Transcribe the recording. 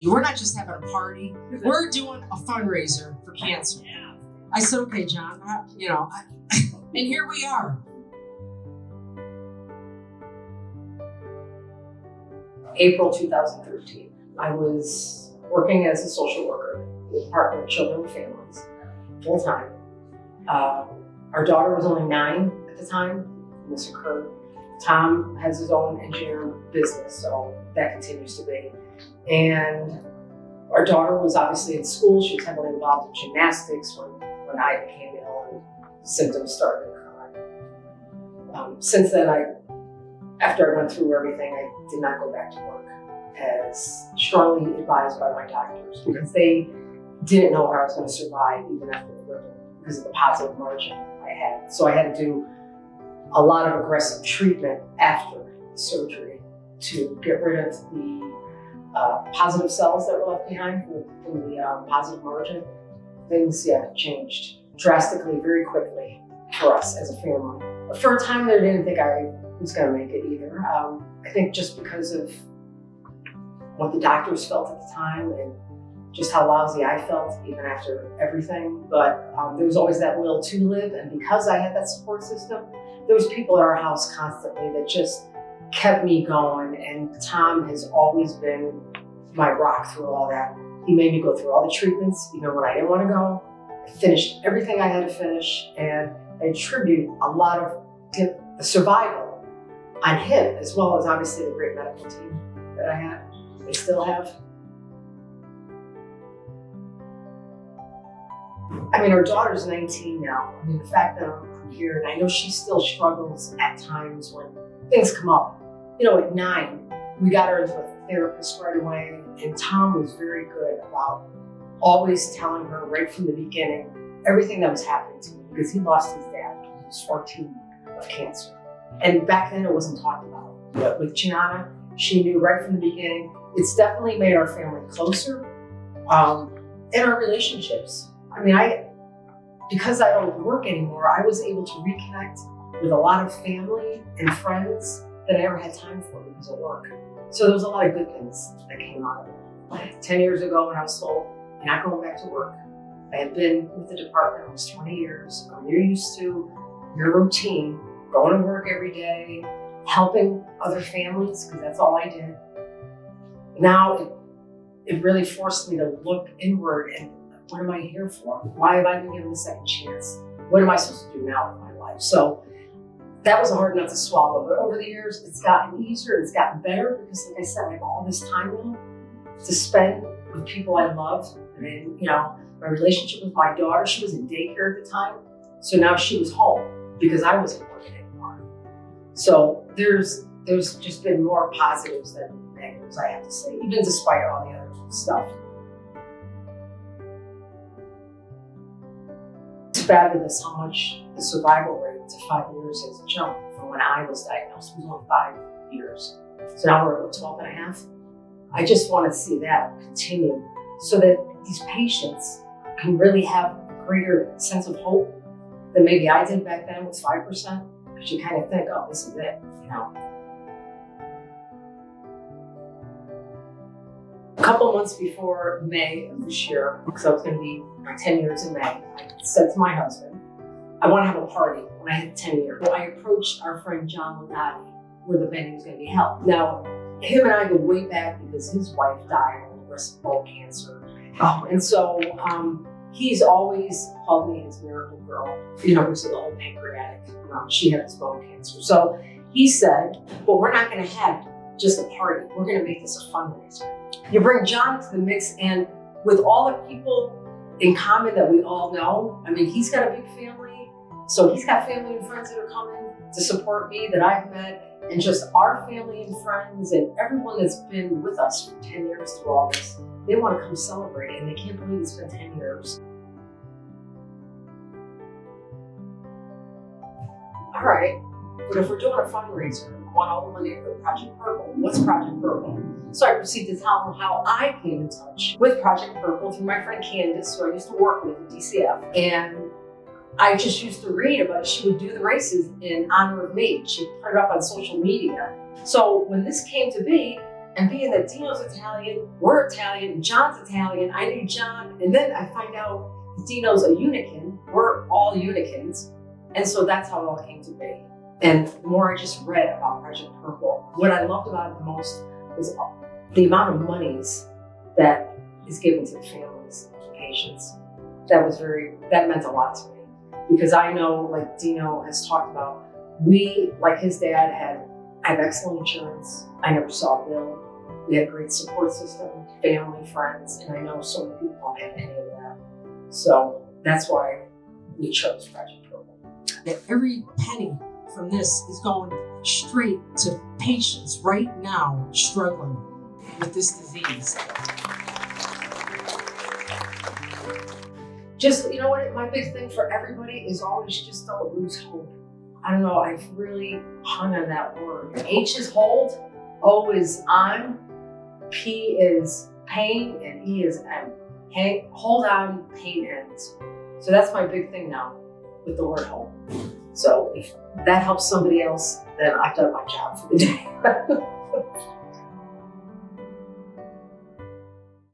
We're not just having a party, we're doing a fundraiser for cancer. I said, okay, John, and here we are. April 2013, I was working as a social worker with Department of Children and Families, full time. Our daughter was only 9 at the time when this occurred. Tom has his own engineering business, so that continues to be. And our daughter was obviously in school. She was heavily involved in gymnastics when I became ill and symptoms started occurring. Since then, after I went through everything, I did not go back to work as strongly advised by my doctors because they didn't know how I was going to survive even after the birth because of the positive margin I had. So I had to do a lot of aggressive treatment after the surgery to get rid of the positive cells that were left behind from the positive margin. Things, changed drastically, very quickly for us as a family. But for a time there, I didn't think I was going to make it either. I think just because of what the doctors felt at the time and just how lousy I felt even after everything. But there was always that will to live. And because I had that support system, there was people at our house constantly that just kept me going. And Tom has always been my rock through all that. He made me go through all the treatments, even when I didn't want to go. I finished everything I had to finish. And I attribute a lot of the survival on him, as well as obviously the great medical team that I had, I still have. I mean, our daughter's 19 now. I mean, the fact that I'm here, and I know she still struggles at times when things come up. At 9, we got her into a therapist right away, and Tom was very good about always telling her right from the beginning everything that was happening to me, because he lost his dad when he was 14 of cancer. And back then it wasn't talked about. But with Gianna, she knew right from the beginning. It's definitely made our family closer, and our relationships. I mean, because I don't work anymore, I was able to reconnect with a lot of family and friends that I never had time for because of work. So there was a lot of good things that came out of it. 10 years ago when I was told, you're not going back to work. I had been with the department almost 20 years. You're used to your routine, going to work every day, helping other families, because that's all I did. Now it really forced me to look inward and what am I here for? Why have I been given a second chance? What am I supposed to do now with my life? So that was a hard nut to swallow. But over the years, it's gotten easier, it's gotten better because, like I said, I have all this time now to spend with people I love. I mean, my relationship with my daughter, she was in daycare at the time. So now she was home because I wasn't working anymore. So there's just been more positives than negatives, I have to say, even despite all the other stuff. It's fabulous how much the survival rate to 5 years has jumped from when I was diagnosed. It was only 5 years. So now we're at 12 and a half. I just want to see that continue so that these patients can really have a greater sense of hope than maybe I did back then with 5%. Because you kind of think, oh, this is it, A couple months before May of this year, because I was going to be 10 years in May, I said to my husband, I want to have a party when I hit 10 years. Well, I approached our friend John Grimaldis, where the venue was going to be held. Now, him and I go way back because his wife died of aggressive bone cancer. And so he's always called me his miracle girl, because of the whole pancreatic. She had this bone cancer. So he said, well, we're not going to have just a party. We're going to make this a fundraiser. You bring John to the mix, and with all the people in common that we all know, I mean, he's got a big family. So he's got family and friends that are coming to support me that I've met, and just our family and friends and everyone that's been with us for 10 years through all this. They want to come celebrate, and they can't believe it's been 10 years. All right, but if we're doing a fundraiser, we want all the money for Project Purple. What's Project Purple? So I proceeded to tell them how I came in touch with Project Purple through my friend Candace, who I used to work with at DCF. And I just used to read about it. She would do the races in honor of me. She'd put it up on social media. So when this came to be, And being that Dino's Italian, we're Italian, John's Italian, I knew John, and then I find out Dino's a Unican, we're all Unicans, and so that's how it all came to be. And the more I just read about Project Purple, what I loved about it the most was the amount of monies that is given to the families of the patients. That meant a lot to me. Because I know, like Dino has talked about, we, like his dad, I have excellent insurance. I never saw a bill. We had a great support system, family, friends, and I know so many people don't have any of that. So that's why we chose Project Purple. That every penny from this is going straight to patients right now struggling with this disease. Just, you know what, my big thing for everybody is always just don't lose hope. I don't know, I've really hung on that word. H is hold, O is on, P is pain, and E is M. Hey, hold on, pain ends. So that's my big thing now with the word hope. So if that helps somebody else, then I've done my job for the day.